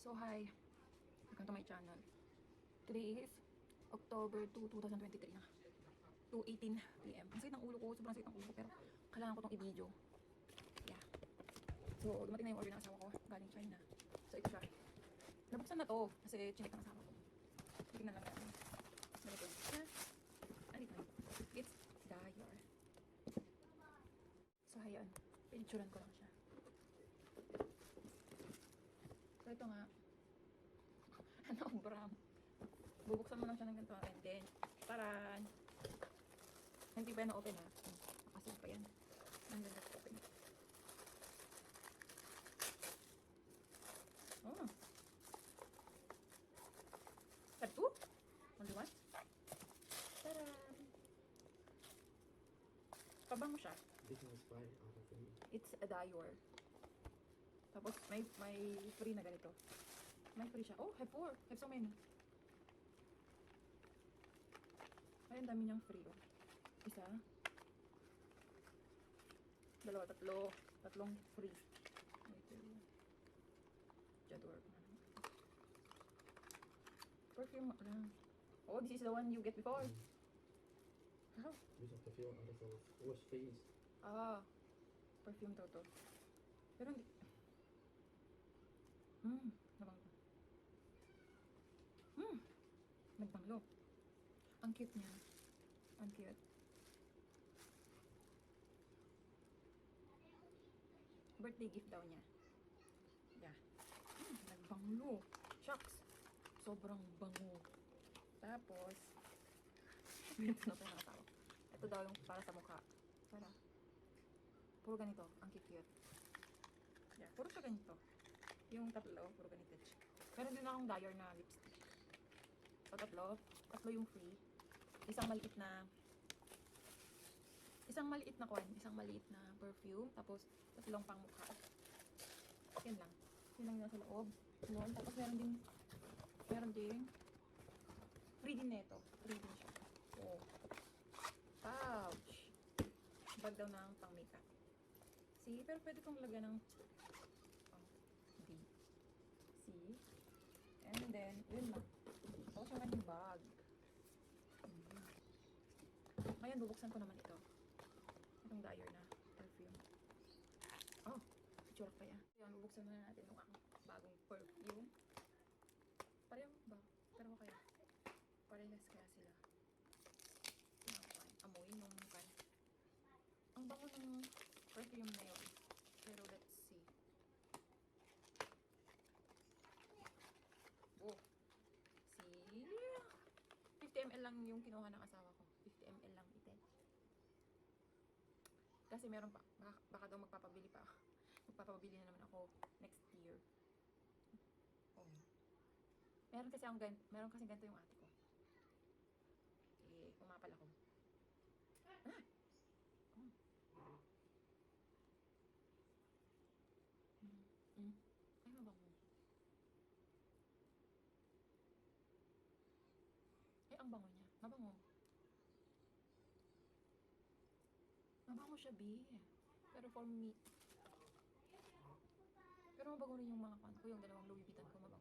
So hi, welcome to my channel. Today is October 2, 2023 na. 2:18 PM. Ang sakit ng ulo ko, sobrang sakit ng ulo ko, pero kailangan ko tong i-video. Yeah. So, dumating na yung order ng asawa ko, galing China. So, ito siya. Nabuksan na to, kasi chinek ng asawa ko. Tignan lang natin. Ganito. Ano ito? It's Dior. So, ayan. Pinicturan ko lang siya. So, ito nga. Ano, brown. Bubuksan mo lang siya ng ganito. And then, para hindi pa yan na-open ha. Nakasin pa yan. Nandun na open. Oh. Tab 2? Only one? Taran! Pabango siya. This one is 5 out of 3. It's a Dior. Tapos, may free na ganito. May free siya. Oh, have 4. Have so many. Ay, ang dami niyang free, oh. Isa. Dalawa, tatlo. Tatlong free. Ito. Jador. Perfume lang. Oh, this is the one you get before. How? Use of perfume out of those wash face. Ah. Perfume daw to. Pero hindi. Nabanglo. Nagbanglo. Ang cute niya. Ang cute. Birthday gift daw niya. Yeah. Nagbanglo. Shucks. Sobrang bango. Tapos, ganito na ito yung asawa. Ito daw yung para sa mukha. Para. Puro ganito. Ang cute. Yeah. Puro siya ganito. Yung tatlo, puro ganito. Meron din akong Dior na lipstick. So, tatlo yung free. Isang maliit na coin, isang maliit na perfume, tapos tatlong pang mukha. Yan lang. Yun lang yun sa loob. Yun. Tapos meron din free din nito. Free din siya. Oh. Pouch. Bag daw ng pang makeup. See? Pero pwede kong lagyan ng D. See? And then, yun lang. Tapos yung aking bag. Ngayon, bubuksan ko naman ito. Itong Dior na perfume. Oh, itsura pa yan. Ayan, bubuksan na natin yung bagong perfume. Pareho ba? Pero kaya? Parehas kaya sila. Amoy nung kan. Ang bango ng perfume na yun. Pero let's see. Oh. See? 50 ml lang yung kinuha ng asawa ko. 50 ml lang ito. Kasi meron pa. Baka daw magpapabili pa. Magpapabili na naman ako next year. Oh. Meron kasi ganito yung ate ko. Eh, kumapal ako. Ah! Oh. Ay, mabango. Eh, ang bango niya. Mabango. Mabango siya, B. Pero for me. Pero mabango rin yung mga kan ko. Yung dalawang Louis Vuitton ko. Mabango.